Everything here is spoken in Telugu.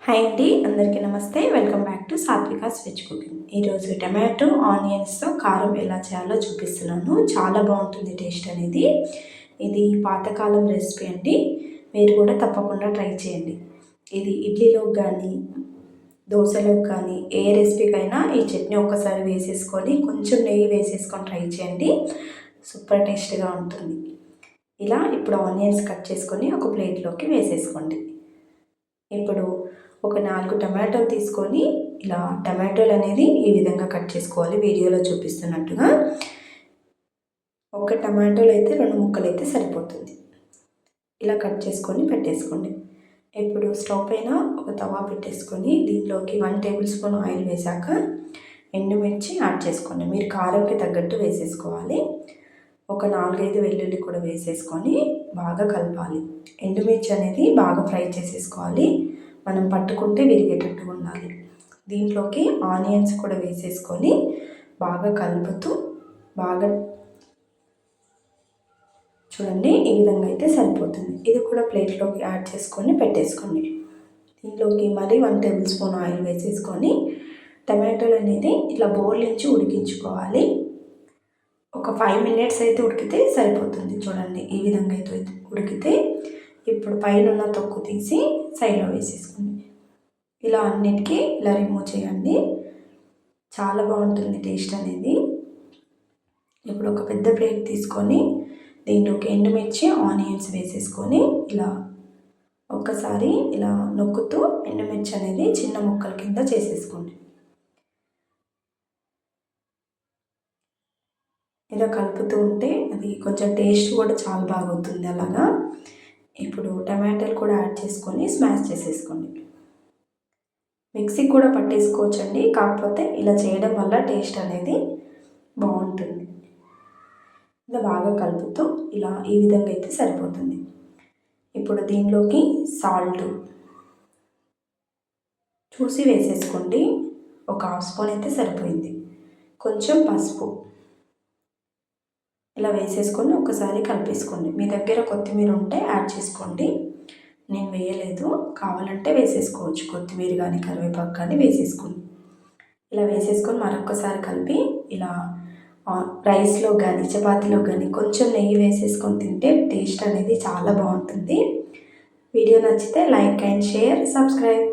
హాయ్ అండి, అందరికీ నమస్తే. Welcome back to Satvika's veg cooking. ఈరోజు టమాటో ఆనియన్స్తో కారం ఎలా చేయాలో చూపిస్తున్నాను. చాలా బాగుంటుంది టేస్ట్ అనేది. ఇది పాతకాలం రెసిపీ అండి. మీరు కూడా తప్పకుండా ట్రై చేయండి. ఇది ఇడ్లీలోకి కానీ దోశలోకి కానీ ఏ రెసిపీకైనా ఈ చట్నీ ఒక్కసారి వేసేసుకొని కొంచెం నెయ్యి వేసేసుకొని ట్రై చేయండి. సూపర్ టేస్ట్గా ఉంటుంది. ఇలా ఇప్పుడు ఆనియన్స్ కట్ చేసుకొని ఒక ప్లేట్లోకి వేసేసుకోండి. ఇప్పుడు ఒక 4 టమాటోలు తీసుకొని ఇలా టమాటోలు అనేది ఈ విధంగా కట్ చేసుకోవాలి. వీడియోలో చూపిస్తున్నట్టుగా ఒక టమాటోలు అయితే 2 ముక్కలు అయితే సరిపోతుంది. ఇలా కట్ చేసుకొని పెట్టేసుకోండి. ఇప్పుడు స్టవ్ పైన ఒక తవా పెట్టేసుకొని దీంట్లోకి 1 టేబుల్ స్పూన్ ఆయిల్ వేసాక ఎండుమిర్చి యాడ్ చేసుకోండి. మీరు కారంకి తగ్గట్టు వేసేసుకోవాలి. ఒక 4-5 వెల్లుల్లి కూడా వేసేసుకొని బాగా కలపాలి. ఎండుమిర్చి అనేది బాగా ఫ్రై చేసేసుకోవాలి. మనం పట్టుకుంటే విరిగేటట్టుగా ఉండాలి. దీంట్లోకి ఆనియన్స్ కూడా వేసేసుకొని బాగా కలుపుతూ బాగా చూడండి, ఈ విధంగా అయితే సరిపోతుంది. ఇది కూడా ప్లేట్లోకి యాడ్ చేసుకొని పెట్టేసుకోండి. దీంట్లోకి మరి 1 టేబుల్ స్పూన్ ఆయిల్ వేసేసుకొని టమాటోలు అనేది ఇట్లా బోర్లించి ఉడికించుకోవాలి. ఒక 5 మినిట్స్ అయితే ఉడికితే సరిపోతుంది. చూడండి, ఈ విధంగా అయితే ఉడికితే ఇప్పుడు పైన ఉన్న తొక్కు తీసి సైడ్లో వేసేసుకోండి. ఇలా అన్నిటికీ ఇలా రిమూవ్ చేయండి. చాలా బాగుంటుంది టేస్ట్ అనేది. ఇప్పుడు ఒక పెద్ద ప్లేట్ తీసుకొని దీంట్లోకి ఎండుమిర్చి ఆనియన్స్ వేసేసుకొని ఇలా ఒక్కసారి ఇలా నొక్కుతూ ఎండుమిర్చి అనేది చిన్న ముక్కల కింద చేసేసుకోండి. ఇలా కలుపుతూ ఉంటే అది కొంచెం టేస్ట్ కూడా చాలా బాగుంటుంది. అలాగా ఇప్పుడు టమాటాలు కూడా యాడ్ చేసుకొని స్మాష్ చేసేసుకోండి. మిక్సీకి కూడా పట్టేసుకోవచ్చండి, కాకపోతే ఇలా చేయడం వల్ల టేస్ట్ అనేది బాగుంటుంది. ఇలా బాగా కలుపుతూ ఇలా ఈ విధంగా అయితే సరిపోతుంది. ఇప్పుడు దీనిలోకి సాల్ట్ చూసి వేసేసుకోండి. ఒక 1/2 స్పూన్ అయితే సరిపోయింది. కొంచెం పసుపు ఇలా వేసేసుకొని ఒకసారి కలిపేసుకోండి. మీ దగ్గర కొత్తిమీర ఉంటే యాడ్ చేసుకోండి. నేను వేయలేదు, కావాలంటే వేసేసుకోవచ్చు. కొత్తిమీర కానీ కరివేపాకు కానీ వేసేసుకోండి. ఇలా వేసేసుకొని మరొకసారి కలిపి ఇలా రైస్లో కానీ చపాతీలో కానీ కొంచెం నెయ్యి వేసేసుకొని తింటే టేస్ట్ అనేది చాలా బాగుంటుంది. వీడియో నచ్చితే లైక్ అండ్ షేర్, సబ్స్క్రైబ్.